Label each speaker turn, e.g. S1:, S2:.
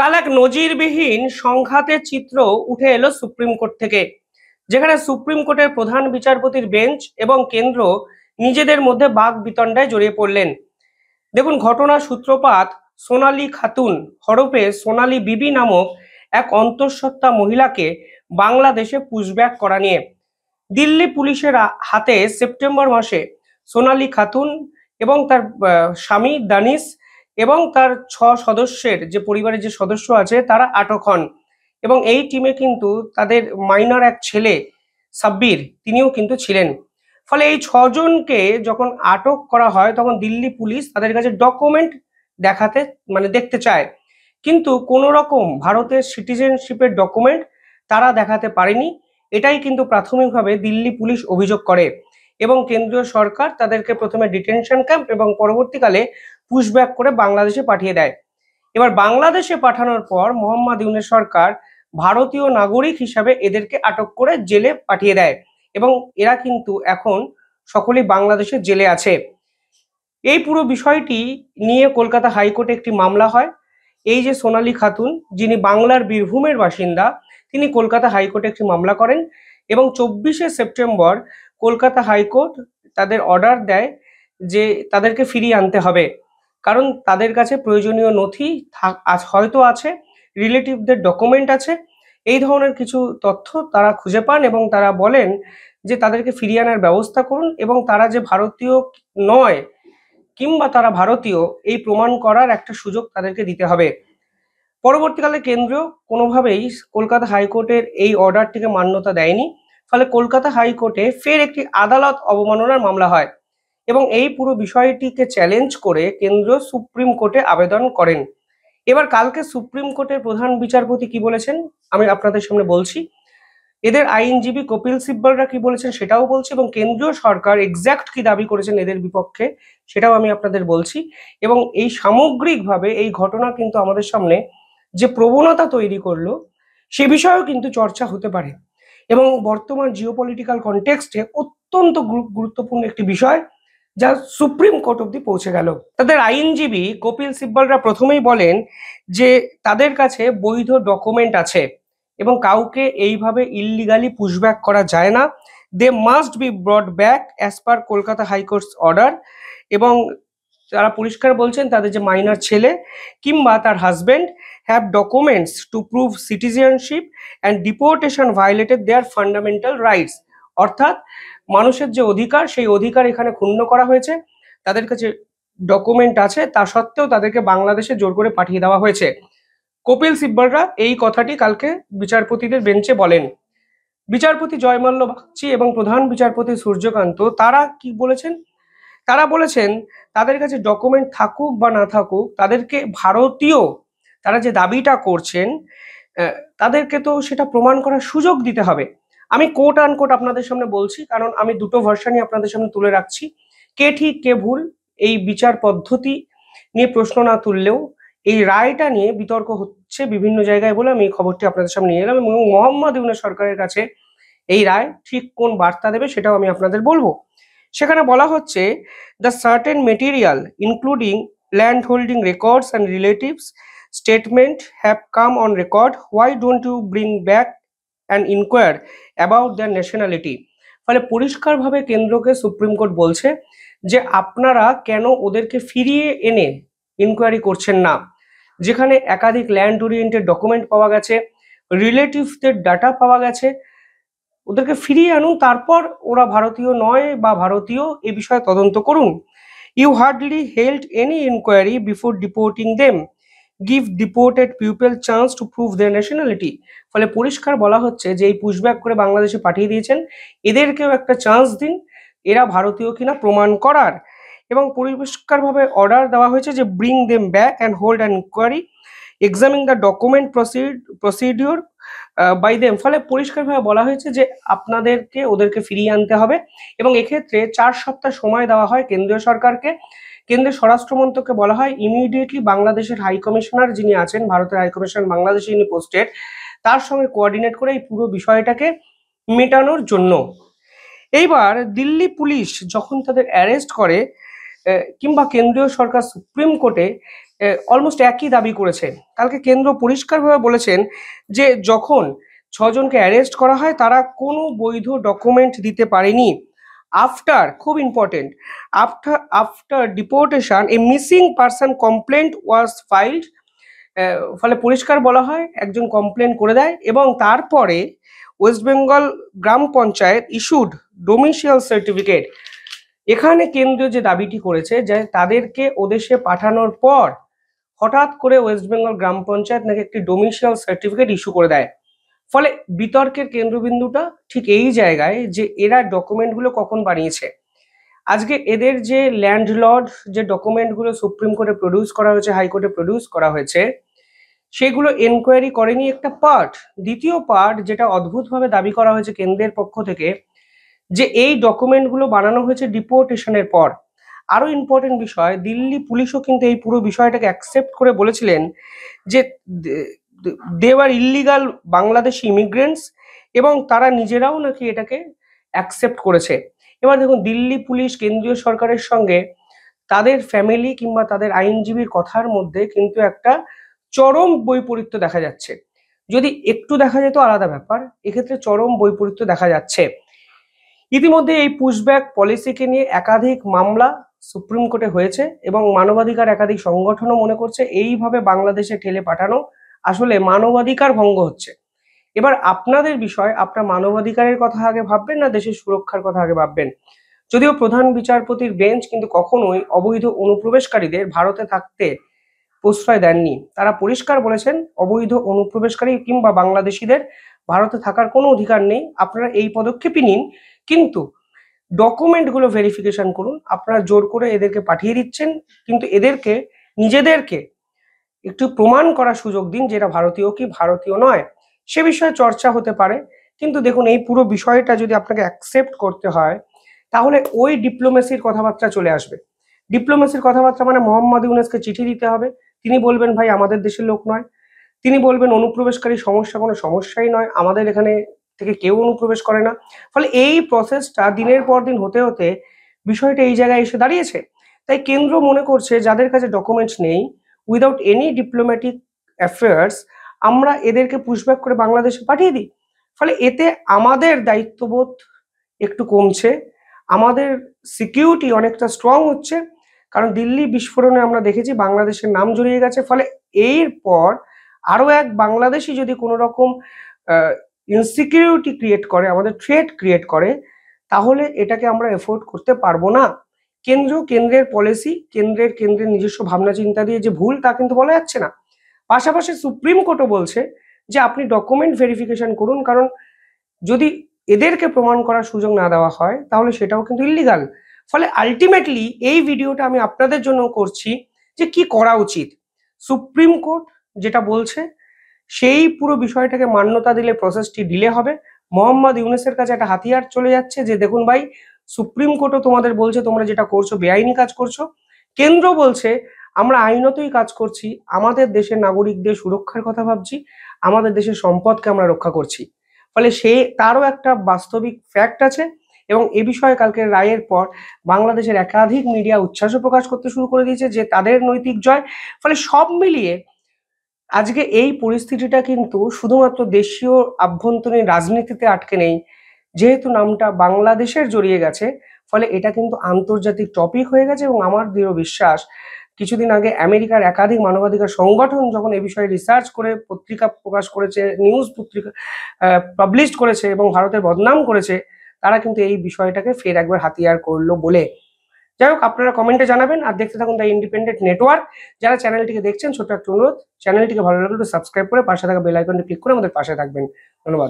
S1: কাল এক নজিরবিহীন সংঘাতের চিত্র উঠে এলো সুপ্রিম কোর্ট থেকে, যেখানে সুপ্রিম কোর্টের প্রধান বিচারপতির বেঞ্চ এবং কেন্দ্র নিজেদের মধ্যে বাক বিতণ্ডায় জড়িয়ে পড়লেন। দেখুন, ঘটনার সূত্রপাত সোনালী খাতুন হরফে সোনালী বিবি নামক এক অন্তঃসত্ত্বা মহিলাকে বাংলাদেশে পুশব্যাক করা নিয়ে। দিল্লি পুলিশের হাতে সেপ্টেম্বর মাসে সোনালী খাতুন এবং তার স্বামী দানিশ এবং তার 6 সদস্যের যে পরিবারের যে সদস্য আছে তারা আটক হন। এবং এই টিমে কিন্তু তাদের মাইনর এক ছেলে সাব্বির, তিনিও কিন্তু ছিলেন। ফলে এই 6জনকে যখন আটক করা হয় তখন দিল্লি পুলিশ তাদের কাছে ডকুমেন্ট দেখাতে দেখতে চায়, কিন্তু কোনো রকম ভারতের সিটিজেনশিপের ডকুমেন্ট তারা দেখাতে পারেনি। এটাই কিন্তু প্রাথমিকভাবে দিল্লি পুলিশ অভিযোগ করে এবং কেন্দ্রীয় সরকার তাদেরকে প্রথমে ডিটেনশন ক্যাম্প এবং পরবর্তীকালে পুশব্যাক করে বাংলাদেশে পাঠিয়ে দেয়। এবার বাংলাদেশে পাঠানোর পর মোহাম্মদ ইউনূস সরকার ভারতীয় নাগরিক হিসাবে এদেরকে আটক করে জেলে পাঠিয়ে দেয় এবং এরা কিন্তু এখন সকলেই বাংলাদেশের জেলে আছে। এই পুরো বিষয়টি নিয়ে কলকাতা হাইকোর্টে একটি মামলা হয়। এই যে সোনালী খাতুন, যিনি বাংলার বীরভূমের বাসিন্দা, তিনি কলকাতা হাইকোর্টে একটি মামলা করেন এবং 24শে সেপ্টেম্বর কলকাতা হাইকোর্ট তাদের অর্ডার দেয় যে তাদেরকে ফিরিয়ে আনতে হবে, কারণ তাদের কাছে প্রয়োজনীয় নথি হয়তো আছে, রিলেটিভদের ডকুমেন্ট আছে, এই ধরনের কিছু তথ্য তারা খুঁজে পান এবং তারা বলেন যে তাদেরকে ফিরিয়ে আনার ব্যবস্থা করুন এবং তারা যে ভারতীয় নয় কিংবা তারা ভারতীয় এই প্রমাণ করার একটা সুযোগ তাদেরকে দিতে হবে। পরবর্তীকালে কেন্দ্র কোনোভাবেই কলকাতা হাইকোর্টের এই অর্ডারটিকে মান্যতা দেয়নি। ফলে কলকাতা হাইকোর্টে ফের একটি আদালত অবমাননার মামলা হয় এবং এই পুরো বিষয়টিকে চ্যালেঞ্জ করে কেন্দ্র সুপ্রিম কোর্টে আবেদন করেন। এবার কালকে সুপ্রিম কোর্টের প্রধান বিচারপতি কি বলেছেন আমি আপনাদের সামনে বলছি, এদের আইনজীবী কপিল সিব্বলরা কি বলেছেন সেটাও বলছি, এবং কেন্দ্রীয় সরকার এক্স্যাক্ট কি দাবি করেছেন এদের বিপক্ষে সেটাও আমি আপনাদের বলছি। এবং এই সামগ্রিকভাবে এই ঘটনা কিন্তু আমাদের সামনে যে প্রবণতা তৈরি করলো সে বিষয়েও কিন্তু চর্চা হতে পারে এবং বর্তমান জিওপলিটিক্যাল কনটেক্সটে অত্যন্ত গুরুত্বপূর্ণ একটি বিষয় যা সুপ্রিম কোর্ট অব্দি পৌঁছে গেল। তাদের আইনজীবী কপিল সিব্বলরা প্রথমেই বলেন যে তাদের কাছে বৈধ ডকুমেন্ট আছে এবং কাউকে এইভাবে ইললিগালি পুশব্যাক করা যায় না। They must be brought back as per Kolkata high court's order. এবং তারা পরিষ্কার বলছেন তাদের যে মাইনর ছেলে কিংবা তার husband have documents to prove citizenship and deportation violated their fundamental rights. অর্থাৎ মানুষের যে অধিকার সেই অধিকার এখানে ক্ষুণ্ণ করা হয়েছে, তাদের কাছে ডকুমেন্ট আছে, তা সত্ত্বেও তাদেরকে বাংলাদেশে জোর করে পাঠিয়ে দেওয়া হয়েছে। কপিল সিব্বলরা এই কথাটি কালকে বিচারপতিদের বেঞ্চে বলেন। বিচারপতি জয়মাল্য বাগচি এবং প্রধান বিচারপতি সূর্যকান্ত তারা কি বলেছেন, তারা বলেছেন তাদের কাছে ডকুমেন্ট থাকুক বা না থাকুক তাদেরকে ভারতীয়, তারা যে দাবিটা করছেন তাদেরকে তো সেটা প্রমাণ করার সুযোগ দিতে হবে। আমি কোট আনকোট আপনাদের সামনে বলছি, কারণ আমি দুটো ভার্সনই আপনাদের সামনে তুলে রাখছি। কে ঠিক কে ভুল এই বিচার পদ্ধতি নিয়ে প্রশ্ন না তুললেও এই রায়টা নিয়ে বিতর্ক হচ্ছে বিভিন্ন জায়গায় বলে আমি এই খবরটি আপনাদের সামনে নিয়ে এলাম এবং মোহাম্মদ ইউনূস সরকারের কাছে এই রায় ঠিক কোন বার্তা দেবে সেটাও আমি আপনাদের বলবো। সেখানে বলা হচ্ছে the certain material including land holding records and relatives statement have come on record, why don't you bring back and enquire about their nationality. ফলে পরিষ্কারভাবে কেন্দ্রকে সুপ্রিম কোর্ট বলছে যে আপনারা কেন ওদেরকে ফিরিয়ে এনে ইনকোয়ারি করছেন না, যেখানে একাধিক ল্যান্ড ওরিয়েন্টেড ডকুমেন্ট পাওয়া গেছে, রিলেটিভসদের ডাটা পাওয়া গেছে, ওদেরকে ফিরিয়ে আনুন, তারপর ওরা ভারতীয় নয় বা ভারতীয় এ বিষয়ে তদন্ত করুন। You hardly held any inquiry before deporting them, give deported people chance to prove their nationality. ফলে পরিষ্কার বলা হচ্ছে যে এই পুশব্যাক করে বাংলাদেশে পাঠিয়ে দিয়েছেন, এদেরকেও একটা চান্স দিন এরা ভারতীয় কিনা প্রমাণ করার। এবং পরিষ্কারভাবে অর্ডার দেওয়া হয়েছে যে bring them back and hold an inquiry, examine the document procedure by them. ফলে পরিষ্কারভাবে বলা হয়েছে যে আপনাদেরকে ওদেরকে ফিরিয়ে আনতে হবে এবং এক্ষেত্রে 4 সপ্তাহ সময় দেওয়া হয় কেন্দ্রীয় সরকারকে। কেন্দ্রের স্বরাষ্ট্র মন্ত্রককে বলা হয় ইমিডিয়েটলি বাংলাদেশের হাই কমিশনার যিনি আছেন, ভারতের হাই কমিশনার বাংলাদেশে যিনি পোস্টেড, তার সঙ্গে কোঅর্ডিনেট করে এই পুরো বিষয়টাকে মেটানোর জন্য। এইবার দিল্লি পুলিশ যখন তাদের অ্যারেস্ট করে কিংবা কেন্দ্রীয় সরকার সুপ্রিম কোর্টে অলমোস্ট একই দাবি করেছে। কালকে কেন্দ্র পরিষ্কারভাবে বলেছেন যে যখন 6 জনকে অ্যারেস্ট করা হয় তারা কোনো বৈধ ডকুমেন্ট দিতে পারেনি। আফটার, খুব important, after deportation a missing person complaint was filed. ফলে পরিষ্কার বলা হয় একজন কমপ্লেন করে দেয় এবং তারপরে ওয়েস্ট বেঙ্গল গ্রাম পঞ্চায়েত ইস্যুড ডোমিসিয়াল সার্টিফিকেট। এখানে কেন্দ্র যে দাবিটি করেছে যে তাদেরকে ওদেশে পাঠানোর পর হঠাৎ করে ওয়েস্ট বেঙ্গল গ্রাম পঞ্চায়েত নাকি একটি ডোমিসিয়াল সার্টিফিকেট ইস্যু করে দেয়। ফলে বিতর্কের কেন্দ্রবিন্দুটা ঠিক এই জায়গায় যে এরা ডকুমেন্টগুলো কখন বানিয়েছে। আজকে এদের যে ল্যান্ডলর্ড যে ডকুমেন্টগুলো সুপ্রিম কোর্টে প্রডিউস করা হয়েছে, হাইকোর্টে প্রডিউস করা হয়েছে, সেগুলো এনকোয়ারি করেনি একটা পার্ট। দ্বিতীয় পার্ট যেটা অদ্ভুতভাবে দাবি করা হয়েছে কেন্দ্রের পক্ষ থেকে যে এই ডকুমেন্টগুলো বানানো হয়েছে ডিপোর্টেশনের পর। আরো ইম্পর্টেন্ট বিষয়, দিল্লি পুলিশও কিন্তু এই পুরো বিষয়টাকে অ্যাকসেপ্ট করে বলেছিলেন যে দে আর ইল্লিগাল বাংলাদেশি ইমিগ্রেন্টস এবং তারা নিজেরাও নাকি এটাকে অ্যাকসেপ্ট করেছে। এবার দেখুন, দিল্লি পুলিশ কেন্দ্রীয় সরকারের সঙ্গে তাদের ফ্যামিলি কিংবা তাদের আইনজীবীর কথার মধ্যে কিন্তু একটা চরম বৈপরীত্য দেখা যাচ্ছে। যদি একটু দেখা যেত আলাদা ব্যাপার, এক্ষেত্রে চরম বৈপরীত্য দেখা যাচ্ছে। ইতিমধ্যে এই পুশব্যাক পলিসিকে নিয়ে একাধিক মামলা সুপ্রিম কোর্টে হয়েছে এবং মানবাধিকার একাধিক সংগঠনও মনে করছে এইভাবে বাংলাদেশে ঠেলে পাঠানো আসলে মানবাধিকার ভঙ্গ হচ্ছে। এবার আপনাদের বিষয়, আপনার মানবাধিকারের কথা আগে ভাববেন না দেশের সুরক্ষার কথা আগে ভাববেন। যদিও প্রধান বিচারপতির বেঞ্চ কিন্তু কখনোই অবৈধ অনুপ্রবেশকারীদের ভারতে থাকতে প্রশ্রয় দেননি। তারা পরিষ্কার বলেছেন অবৈধ অনুপ্রবেশকারী কিংবা বাংলাদেশিদের ভারতে থাকার কোনো অধিকার নেই, আপনারা এই পদক্ষেপই নিন, কিন্তু ডকুমেন্টগুলো ভেরিফিকেশন করুন। আপনারা জোর করে এদেরকে পাঠিয়ে দিচ্ছেন, কিন্তু এদেরকে নিজেদেরকে একটু প্রমাণ করার সুযোগ দিন যেটা ভারতীয় কি ভারতীয় নয়। সে বিষয়ে চর্চা হতে পারে, কিন্তু দেখুন এই পুরো বিষয়টা যদি আপনাকে অ্যাকসেপ্ট করতে হয় তাহলে ওই ডিপ্লোমেসির কথাবার্তা চলে আসবে। ডিপ্লোমেসির কথাবার্তা মানে মোহাম্মদ ইউনূসকে চিঠি দিতে হবে, তিনি বলবেন ভাই আমাদের দেশের লোক নয়, তিনি বলবেন অনুপ্রবেশকারী সমস্যা কোনো সমস্যাই নয়, আমাদের এখানে থেকে কেউ অনুপ্রবেশ করে না। ফলে এই প্রসেসটা দিনের পর দিন হতে হতে বিষয়টা এই জায়গায় এসে দাঁড়িয়েছে। তাই কেন্দ্র মনে করছে যাদের কাছে ডকুমেন্টস নেই, উইদাউট এনি ডিপ্লোম্যাটিক অ্যাফেয়ার্স আমরা এদেরকে পুশব্যাক করে বাংলাদেশে পাঠিয়ে দিই। ফলে এতে আমাদের দায়িত্ববোধ একটু কমছে, আমাদের সিকিউরিটি অনেকটা স্ট্রং হচ্ছে, কারণ দিল্লি বিস্ফোরণে আমরা দেখেছি বাংলাদেশের নাম জড়িয়ে গেছে। ফলে এরপর আরো এক বাংলাদেশি যদি কোনো রকম ইনসিকিউরিটি ক্রিয়েট করে, আমাদের থ্রেট ক্রিয়েট করে, তাহলে এটাকে আমরা এফোর্ড করতে পারবো না। কেন্দ্রের পলিসি, কেন্দ্রের নিজস্ব ভাবনা চিন্তা দিয়ে যে ভুল তা কিন্তু বলা যাচ্ছে না। পাশাপাশি সুপ্রিম কোর্টও বলছে যে আপনি ডকুমেন্ট ভেরিফিকেশন করুন, কারণ যদি এদেরকে প্রমাণ করার সুযোগ না দেওয়া হয় তাহলে সেটাও কিন্তু ইল্লিগাল। ফলে আলটিমেটলি এই ভিডিওটা আমি আপনাদের জন্য করছি যে কি করা উচিত। সুপ্রিম কোর্ট যেটা বলছে সেই পুরো বিষয়টাকে মান্যতা দিলে প্রসেসটি ডিলে হবে। মোহাম্মদ ইউনূসের কাছে একটা হাতিয়ার চলে যাচ্ছে যে দেখুন ভাই, সুপ্রিম কোর্টও তোমাদের বলছে তোমরা যেটা করছো বেআইনি কাজ করছো, কেন্দ্র বলছে আমরা আইনতই কাজ করছি, আমাদের দেশের নাগরিকদের সুরক্ষার কথা ভাবছি, আমাদের দেশের সম্পদকে আমরা রক্ষা করছি। ফলে তারও একটা বাস্তবিক ফ্যাক্ট আছে এবং এ বিষয়ে কালকের রায়ের পর বাংলাদেশের একাধিক মিডিয়া উচ্ছ্বাসও প্রকাশ করতে শুরু করে দিয়েছে যে তাদের নৈতিক জয়। ফলে সব মিলিয়ে আজকে এই পরিস্থিতিটা কিন্তু শুধুমাত্র দেশীয় আভ্যন্তরীণ রাজনীতিতে আটকে নেই, যেহেতু নামটা বাংলাদেশের জড়িয়ে গেছে ফলে এটা কিন্তু আন্তর্জাতিক টপিক হয়ে গেছে। এবং আমার দৃঢ় বিশ্বাস কিছুদিন আগে আমেরিকার একাধিক মানবাধিকার সংগঠন যখন এই বিষয়ে রিসার্চ করে পত্রিকা প্রকাশ করেছে, নিউজ পত্রিকা পাবলিশ করেছে এবং ভারতের বদনাম করেছে, তারা কিন্তু এই বিষয়টাকে ফের একবার হাতিয়ার করলো বলে। যাই হোক, আপনারা কমেন্টে জানাবেন আর দেখতে থাকুন দ্য ইন্ডিপেন্ডেন্ট নেটওয়ার্ক। যারা চ্যানেলটিকে দেখছেন ছোট্ট একটা অনুরোধ, চ্যানেলটিকে ভালো লাগলে একটু সাবস্ক্রাইব করে পাশে থাকা বেল আইকনটি ক্লিক করে আমাদের পাশে থাকবেন। ধন্যবাদ।